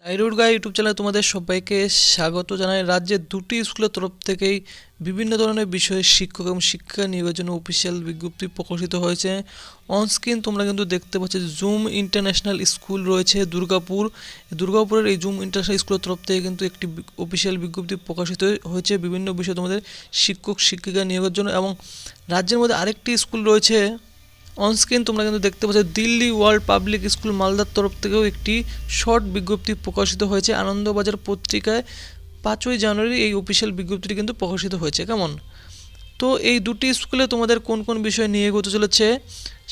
টাইরুড গাই YouTube চ্যানেলে তোমাদের সবাইকে স্বাগত জানাই। রাজ্যের দুটি স্কুলের তরফ থেকেই বিভিন্ন ধরনের বিষয়ে শিক্ষক এবং শিক্ষা নিয়োগের জন্য অফিসিয়াল বিজ্ঞপ্তি প্রকাশিত হয়েছে। অনস্ক্রিন তোমরা কিন্তু দেখতে পাচ্ছ জুম ইন্টারন্যাশনাল স্কুল রয়েছে দুর্গাপুরের এই জুম ইন্টারন্যাশনাল স্কুলের তরফ থেকে কিন্তু একটি অফিসিয়াল বিজ্ঞপ্তি প্রকাশিত হয়েছে বিভিন্ন বিষয়ে তোমাদের শিক্ষক শিক্ষিকা নিয়োগের জন্য। এবং রাজ্যের মধ্যে আরেকটি স্কুল রয়েছে অনস্ক্রিন তোমরা কিন্তু দেখতে পাচ্ছ দিল্লি ওয়ার্ল্ড পাবলিক স্কুল মালদার তরফ থেকেও একটি শর্ট বিজ্ঞপ্তি প্রকাশিত হয়েছে। আনন্দবাজার পত্রিকায় 5ই জানুয়ারি এই অফিসিয়াল বিজ্ঞপ্তিটি কিন্তু প্রকাশিত হয়েছে। কেমন? তো এই দুটি স্কুলে তোমাদের কোন কোন বিষয় নিয়ে হতে চলেছে,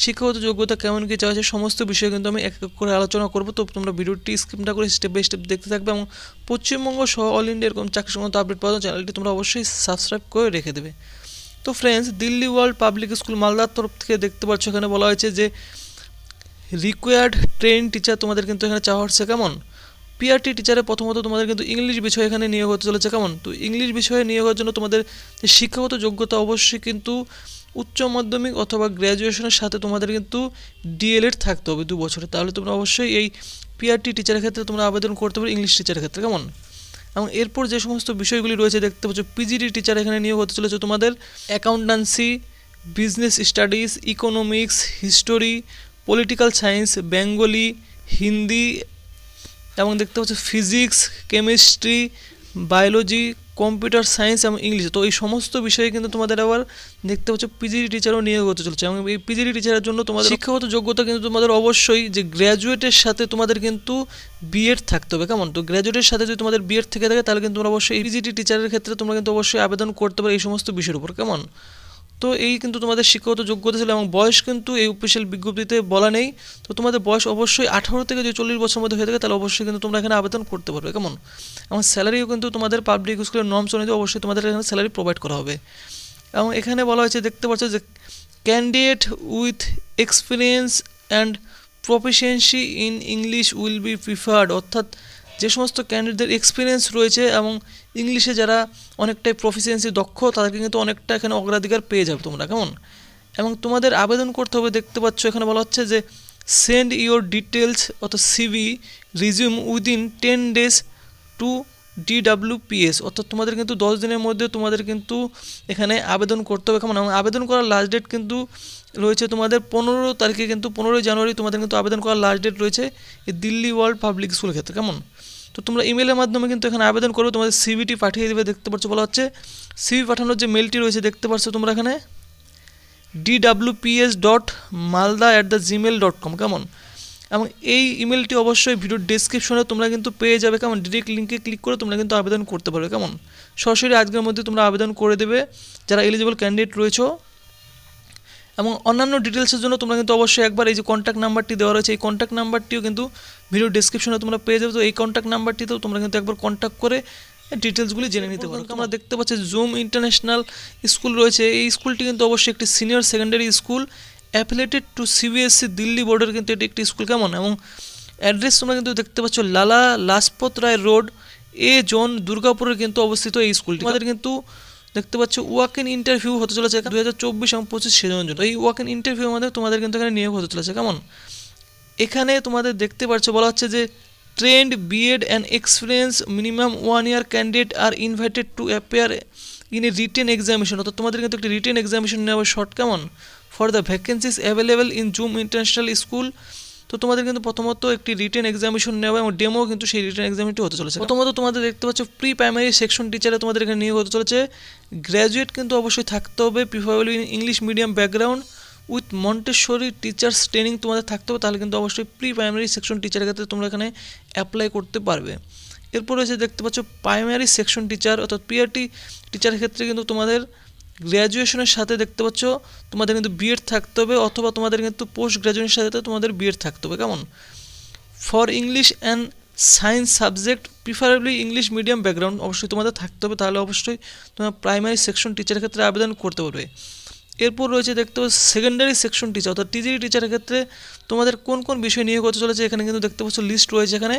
শিক্ষাগত যোগ্যতা কেমন কী চাওয়া হচ্ছে, সমস্ত বিষয় কিন্তু আমি এক এক করে আলোচনা করবো। তো তোমরা ভিডিওটি স্কিপ না করে স্টেপ বাই স্টেপ দেখতে থাকবে এবং পশ্চিমবঙ্গ সহ অল ইন্ডিয়া এরকম চাকরি সংক্রান্ত আপডেট পাওয়ার জন্য চ্যানেলটি তোমরা অবশ্যই সাবস্ক্রাইব করে রেখে দেবে। তো friends, Delhi world public school মালদার তরফ থেকে দেখতে পাচ্ছ এখানে বলা হয়েছে যে রিকোয়ার্ড ট্রেন টিচার তোমাদের কিন্তু এখানে চাওয়া হচ্ছে। কেমন? পিআরটি টিচারে প্রথমত তোমাদের কিন্তু ইংলিশ বিষয়ে এখানে নিয়োগ হতে চলেছে। কেমন? তো ইংলিশ বিষয়ে নিয়োগ হওয়ার জন্য তোমাদের যে শিক্ষাগত যোগ্যতা অবশ্যই কিন্তু উচ্চ মাধ্যমিক অথবা গ্র্যাজুয়েশনের সাথে তোমাদের কিন্তু ডিএলএড থাকতে হবে 2 বছরে, তাহলে তোমরা অবশ্যই এই পিআরটি টিচারের ক্ষেত্রে তোমরা আবেদন করতে পারো ইংলিশ টিচারের ক্ষেত্রে। কেমন? এবং এরপর যে সমস্ত বিষয়গুলি রয়েছে দেখতে পাচ্ছ পিজিডি টিচার এখানে নিয়োগ হতে চলেছে তোমাদের accountancy, business studies, economics, history, political science, Bengali, Hindi এবং দেখতে পাচ্ছ physics, chemistry, biology, computer science এবং ইংলিশ। তো এই সমস্ত বিষয়ে কিন্তু তোমাদের আবার দেখতে পাচ্ছ পিজিডি টিচারও নিয়োগ হতে চলছে। এবং এই পিজিডি টিচারের জন্য তোমাদের শিক্ষাগত যোগ্যতা কিন্তু তোমাদের অবশ্যই যে গ্র্যাজুয়েটের সাথে তোমাদের কিন্তু বিএড থাকতে হবে। কেমন? তো গ্র্যাজুয়েটের সাথে যদি তোমাদের বিএড থেকে থাকে তাহলে কিন্তু তোমরা অবশ্যই পিজিডি টিচারের ক্ষেত্রে তোমরা কিন্তু অবশ্যই আবেদন করতে পারো এই সমস্ত বিষয়ের উপর। কেমন? তো এই কিন্তু তোমাদের শিক্ষাগত যোগ্যতা ছিল এবং বয়স কিন্তু এই অফিসিয়াল বিজ্ঞপ্তিতে বলা নেই। তো তোমাদের বয়স অবশ্যই 18 থেকে যদি 40 বছরের মধ্যে হয়ে থাকে তাহলে অবশ্যই কিন্তু তোমরা এখানে আবেদন করতে পারবে। কেমন? এবং স্যালারিও কিন্তু তোমাদের পাবলিক স্কুলের নর্মস অনুযায়ী অবশ্যই তোমাদের এখানে স্যালারি প্রোভাইড করা হবে। এবং এখানে বলা হয়েছে দেখতে পাচ্ছ যে candidate with experience and proficiency in English will be preferred, অর্থাৎ যে সমস্ত ক্যান্ডিডেটদের এক্সপিরিয়েন্স রয়েছে এবং ইংলিশে যারা অনেকটাই প্রফিসিয়েন্সি দক্ষ তাদেরকে কিন্তু অনেকটা এখানে অগ্রাধিকার পেয়ে যাবে তোমরা। কেমন? এবং তোমাদের আবেদন করতে হবে দেখতে পাচ্ছ এখানে বলা হচ্ছে যে সেন্ড ইওর ডিটেলস অর্থাৎ CV resume within 10 days to DWPS, অর্থাৎ তোমাদের কিন্তু 10 দিনের মধ্যে তোমাদের কিন্তু এখানে আবেদন করতে হবে। কেমন? এবং আবেদন করার লাস্ট ডেট কিন্তু রয়েছে তোমাদের 15 তারিখে, কিন্তু 15 জানুয়ারি তোমাদের কিন্তু আবেদন করার লাস্ট ডেট রয়েছে এই দিল্লি ওয়ার্ল্ড পাবলিক স্কুলের ক্ষেত্রে। কেমন? তো তোমরা ইমেলের মাধ্যমে কিন্তু এখানে আবেদন করো, তোমাদের সিভিটি পাঠিয়ে দেবে। দেখতে পাচ্ছ বলা হচ্ছে সিভি পাঠানোর যে মেলটি রয়েছে দেখতে পাচ্ছ তোমরা এখানে dwps.malda@gmail.com। কেমন? এবং এই ইমেলটি অবশ্যই ভিডিওর ডেসক্রিপশনে তোমরা কিন্তু পেয়ে যাবে। কেমন? ডিরেক্ট লিঙ্কে ক্লিক করে তোমরা কিন্তু আবেদন করতে পারবে। কেমন? সরাসরি আজকের মধ্যে তোমরা আবেদন করে দেবে যারা এলিজিবল ক্যান্ডিডেট রয়েছে। এবং অন্যান্য ডিটেলসের জন্য তোমরা কিন্তু অবশ্যই একবার এই যে কন্ট্যাক্ট নাম্বারটি দেওয়া রয়েছে এই কন্ট্যাক্ট নাম্বারটিও কিন্তু ভিডিও ডেসক্রিপশনে তোমরা পেয়ে যাবে। তো এই কন্ট্যাক্ট নাম্বারটিতেও তোমরা কিন্তু একবার কন্ট্যাক্ট করে ডিটেলসগুলি জেনে নিতে পারো। তোমরা দেখতে পাচ্ছ জুম ইন্টারন্যাশনাল স্কুল রয়েছে, এই স্কুলটি কিন্তু অবশ্যই একটি senior secondary school affiliated to CBSE Delhi বোর্ডের কিন্তু এটি একটি স্কুল। কেমন? এবং অ্যাড্রেস তোমরা কিন্তু দেখতে পাচ্ছ লালা লাজপত রায় রোড, এ জোন, দুর্গাপুরের কিন্তু অবস্থিত এই স্কুলটি। আমাদের কিন্তু দেখতে পাচ্ছ ওয়াক ইন ইন্টারভিউ হতে চলেছে 2024 এবং 25 সেজনের জন্য। এই ওয়াক ইন ইন্টারভিউ মধ্যে তোমাদের কিন্তু এখানে নিয়োগ হতে চলেছে। কেমন? এখানে তোমাদের দেখতে পাচ্ছ বলা হচ্ছে যে trained BEd and experience minimum 1 year candidate are invited to appear in a written examination, অর্থাৎ তোমাদের কিন্তু একটি রিটেন এক্সামিনেশন নেওয়া শর্ট। কেমন? For the vacancies available in Zoom international school. তো তোমাদের কিন্তু প্রথমত একটি রিটেন এক্সামিনেশন নেওয়া এবং ডেমো কিন্তু সেই রিটেন এক্সামিনেশনটি হতে চলেছে। প্রথমত তোমাদের দেখতে পাচ্ছ প্রি প্রাইমারি সেকশন টিচারে তোমাদের এখানে নিয়োগ হতে চলেছে। গ্র্যাজুয়েট কিন্তু অবশ্যই থাকতে হবে, preferably in English medium background with Montessori teachers training তোমাদের থাকতে হবে, তাহলে কিন্তু অবশ্যই প্রি প্রাইমারি সেকশন টিচারের ক্ষেত্রে তোমরা এখানে অ্যাপ্লাই করতে পারবে। এরপর রয়েছে দেখতে পাচ্ছ প্রাইমারি সেকশন টিচার অর্থাৎ পিআরটি টিচারের ক্ষেত্রে কিন্তু তোমাদের গ্র্যাজুয়েশনের সাথে দেখতে পাচ্ছ তোমাদের কিন্তু বিএড থাকতে হবে অথবা তোমাদের কিন্তু পোস্ট গ্র্যাজুয়েশনের সাথে তোমাদের বিএড থাকতে হবে। কেমন? For English and science subject preferably English medium background অবশ্যই তোমাদের থাকতে হবে, তাহলে অবশ্যই তোমরা প্রাইমারি সেকশন টিচারের ক্ষেত্রে আবেদন করতে পারবে। এরপর রয়েছে দেখতে পাচ্ছ সেকেন্ডারি সেকশন টিচার অর্থাৎ টিজিডি টিচারের ক্ষেত্রে তোমাদের কোন কোন বিষয় নিয়োগ হতে চলেছে এখানে কিন্তু দেখতে পাচ্ছ লিস্ট রয়েছে। এখানে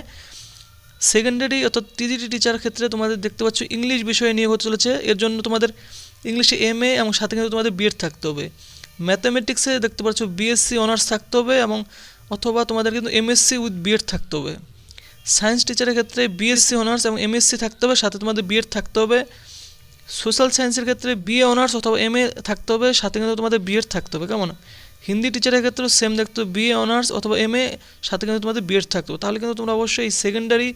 সেকেন্ডারি অর্থাৎ টিজিডি টিচারের ক্ষেত্রে তোমাদের দেখতে পাচ্ছ ইংলিশ বিষয়ে নিয়োগ হতে চলেছে, এর জন্য তোমাদের ইংলিশে এমএ এবং সাথে কিন্তু তোমাদের বিএড থাকতে হবে। ম্যাথামেটিক্সে দেখতে পাচ্ছ বিএসসি অনার্স থাকতে হবে এবং অথবা তোমাদের কিন্তু এমএসসি উইথ বিএড থাকতে হবে। সায়েন্স টিচারের ক্ষেত্রে বিএসসি অনার্স এবং এমএসসি থাকতে হবে, সাথে তোমাদের বিএড থাকতে হবে। সোশ্যাল সায়েন্সের ক্ষেত্রে বিএ অনার্স অথবা এমএ থাকতে হবে, সাথে কিন্তু তোমাদের বিএড থাকতে হবে, কেমন? হিন্দি টিচারের ক্ষেত্রে সেম দেখতে হবে, বিএ অনার্স অথবা এমএ, সাথে কিন্তু তোমাদের বিএড থাকতে হবে। তাহলে কিন্তু তোমরা অবশ্যই এই সেকেন্ডারি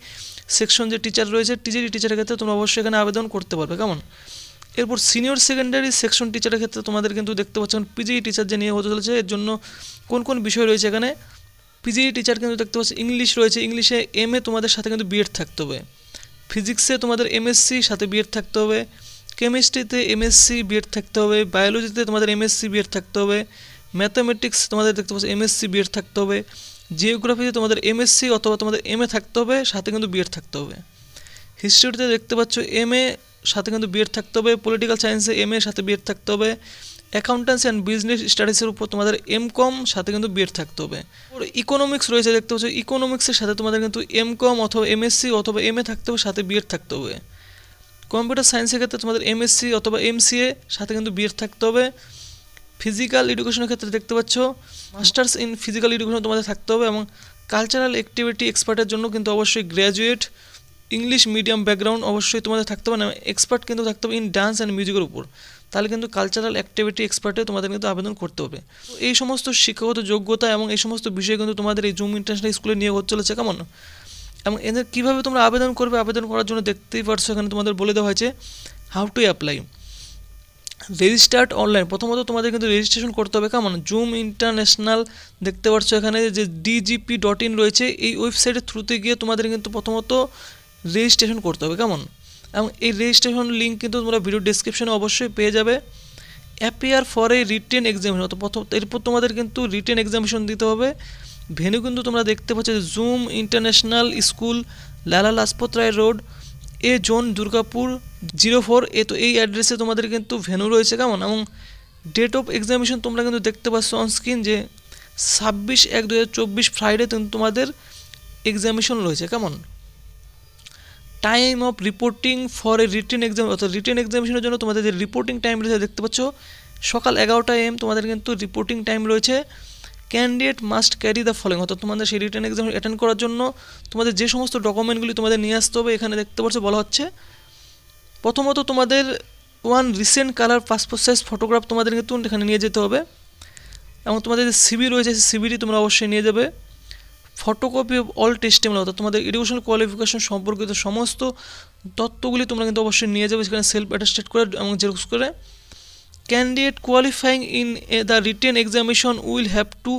সেকশন যে টিচার রয়েছে, টিজিটি টিচারের ক্ষেত্রে তোমরা অবশ্যই এখানে আবেদন করতে পারবে, কেমন? এরপর সিনিয়র সেকেন্ডারি সেকশন টিচারের ক্ষেত্রে তোমাদের কিন্তু দেখতে পাচ্ছ পিজিই টিচার যে নিয়ে হতে চলেছে, এর জন্য কোন কোন বিষয় রয়েছে এখানে। পিজিই টিচার কিন্তু দেখতে পাচ্ছ ইংলিশ রয়েছে, ইংলিশে এমএ তোমাদের সাথে কিন্তু বিএড থাকতে হবে। ফিজিক্সে তোমাদের এমএসসি সাথে বিএড থাকতে হবে। কেমিস্ট্রিতে এমএসসি বিএড থাকতে হবে। বায়োলজিতে তোমাদের এমএসসি বিএড থাকতে হবে। ম্যাথামেটিক্স তোমাদের দেখতে পাচ্ছ এমএসসি বিএড থাকতে হবে। জিওগ্রাফিতে তোমাদের এমএসসি অথবা তোমাদের এমএ থাকতে হবে, সাথে কিন্তু বিএড থাকতে হবে। হিস্ট্রিতে দেখতে পাচ্ছ এমএ সাথে কিন্তু বিএড থাকতে হবে। পলিটিক্যাল সায়েন্সে এমএ সাথে বিএড থাকতে হবে। অ্যাকাউন্টেন্সি অ্যান্ড বিজনেস স্টাডিজের উপর তোমাদের এমকম সাথে কিন্তু বিএড থাকতে হবে। ইকোনমিক্স রয়েছে দেখতে পাচ্ছ, ইকোনমিক্সের সাথে তোমাদের কিন্তু এমকম অথবা এমএসসি অথবা এমএ থাকতে হবে, সাথে বিএড থাকতে হবে। কম্পিউটার সায়েন্সের ক্ষেত্রে তোমাদের এমএসসি অথবা এমসিএ সাথে কিন্তু বিএড থাকতে হবে। ফিজিক্যাল এডুকেশনের ক্ষেত্রে দেখতে পাচ্ছ মাস্টার্স ইন ফিজিক্যাল এডুকেশন তোমাদের থাকতে হবে, এবং কালচারাল অ্যাক্টিভিটি এক্সপার্টের জন্য কিন্তু অবশ্যই গ্র্যাজুয়েট ইংলিশ মিডিয়াম ব্যাকগ্রাউন্ড অবশ্যই তোমাদের থাকতে হবে না, এক্সপার্ট কিন্তু থাকতে হবে ইন ডান্স অ্যান্ড মিউজিকের উপর। তাহলে কিন্তু কালচারাল অ্যাক্টিভিটি এক্সপার্টে তোমাদের কিন্তু আবেদন করতে হবে। এই সমস্ত শিক্ষাগত যোগ্যতা এবং এই সমস্ত বিষয় কিন্তু তোমাদের এই জুম ইন্টারন্যাশনাল স্কুলে নিয়ে হতে চলেছে, কেমন? এবং এদের কীভাবে তোমরা আবেদন করবে, আবেদন করার জন্য দেখতেই পারছো এখানে তোমাদের বলে দেওয়া হয়েছে how to apply. Registered online, প্রথমত তোমাদের কিন্তু রেজিস্ট্রেশন করতে হবে, কেমন? জুম ইন্টারন্যাশনাল দেখতে পাচ্ছ এখানে যে DGP.in রয়েছে, এই ওয়েবসাইটের থ্রুতে গিয়ে তোমাদের কিন্তু প্রথমত রেজিস্ট্রেশন করতে হবে, কেমন? এবং এই রেজিস্ট্রেশন লিঙ্ক কিন্তু তোমরা ভিডিও ডেসক্রিপশনে অবশ্যই পেয়ে যাবে। Appear for a written examination, তো প্রথম এরপর তোমাদের কিন্তু রিটেন এক্সামিনেশন দিতে হবে। ভেন্যু কিন্তু তোমরা দেখতে পাচ্ছ zoom international school, Lala Lajpat Rai road, zone, Durgapur 04 তো এই অ্যাড্রেসে তোমাদের কিন্তু ভেন্যু রয়েছে, কেমন? এবং ডেট অফ এক্সামিনেশন তোমরা কিন্তু দেখতে পাচ্ছ অনস্ক্রিন যে 26/1/2024 ফ্রাইডে কিন্তু তোমাদের এক্সামিনেশন রয়েছে, কেমন? Time of reporting for a written exam, অর্থাৎ রিটেন এক্সামিনেশনের জন্য তোমাদের যে রিপোর্টিং টাইম রয়েছে দেখতে পাচ্ছ সকাল 11টা AM তোমাদের কিন্তু রিপোর্টিং টাইম রয়েছে। Candidate must carry the following, অর্থাৎ তোমাদের সেই রিটেন এক্সাম অ্যাটেন্ড করার জন্য তোমাদের যে সমস্ত ডকুমেন্টগুলি তোমাদের নিয়ে আসতে হবে এখানে দেখতে পাচ্ছ বলা হচ্ছে। প্রথমত তোমাদের one recent colour passport size photograph তোমাদের কিন্তু এখানে নিয়ে যেতে হবে, এবং তোমাদের যে সিভি রয়েছে সেই সিভিটি তোমরা অবশ্যই নিয়ে যাবে। ফটোকপি অফ অল টেস্টিমোনিয়াল, অর্থাৎ তোমাদের এডুকেশনাল কোয়ালিফিকেশন সম্পর্কিত সমস্ত তথ্যগুলি তোমরা কিন্তু অবশ্যই নিয়ে যাবে সেখানে সেলফ অ্যাটেস্টেড করে এবং জেরক্স করে। Candidate qualifying in the written examination will have to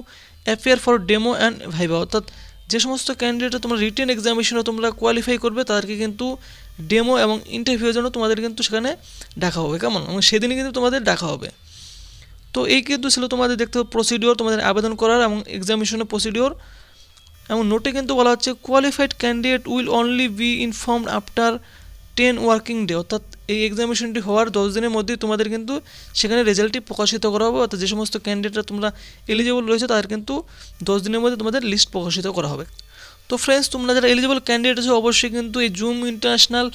appear for demo and viva, অর্থাৎ যে সমস্ত ক্যান্ডিডেট তোমরা রিটেন এক্সামিনেশনে তোমরা কোয়ালিফাই করবে তাদেরকে কিন্তু ডেমো এবং ইন্টারভিউর জন্য তোমাদের কিন্তু সেখানে ডাকা হবে, কেমন? এবং সেদিনই কিন্তু তোমাদের ডাকা হবে। তো এই কিন্তু ছিল তোমাদের দেখতে হবে প্রসিডিওর তোমাদের আবেদন করার এবং এক্সামিনেশনের প্রসিডিওর। এবং নোটে কিন্তু বলা হচ্ছে qualified candidate will only be informed after 10 working day, অর্থাৎ এই এক্সামিনেশনটি হওয়ার 10 দিনের মধ্যেই তোমাদের কিন্তু সেখানে রেজাল্টটি প্রকাশিত করা হবে, অর্থাৎ যে সমস্ত ক্যান্ডিডেটরা তোমরা এলিজিবল রয়েছে তাদের কিন্তু 10 দিনের মধ্যে তোমাদের লিস্ট প্রকাশিত করা হবে। তো ফ্রেন্ডস, তোমরা যারা এলিজিবল ক্যান্ডিডেট আছে অবশ্যই কিন্তু এই জুম ইন্টারন্যাশনাল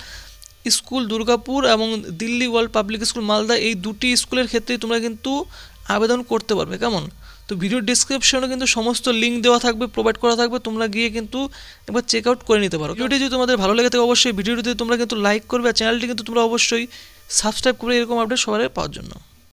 স্কুল দুর্গাপুর এবং Delhi world public school Malda এই দুটি স্কুলের ক্ষেত্রেই তোমরা কিন্তু আবেদন করতে পারবে, কেমন? তো ভিডিও ডিসক্রিপশনে কিন্তু সমস্ত লিঙ্ক দেওয়া থাকবে, প্রোভাইড করা থাকবে, তোমরা গিয়ে কিন্তু একবার চেক আউট করে নিতে পারো। ভিডিওটি যদি তোমাদের ভালো লেগে থাকে অবশ্যই ভিডিওটিতে তোমরা কিন্তু লাইক করবে, আর চ্যানেলটি কিন্তু তোমরা অবশ্যই সাবস্ক্রাইব করবে এরকম আপডেট সবার পাওয়ার জন্য।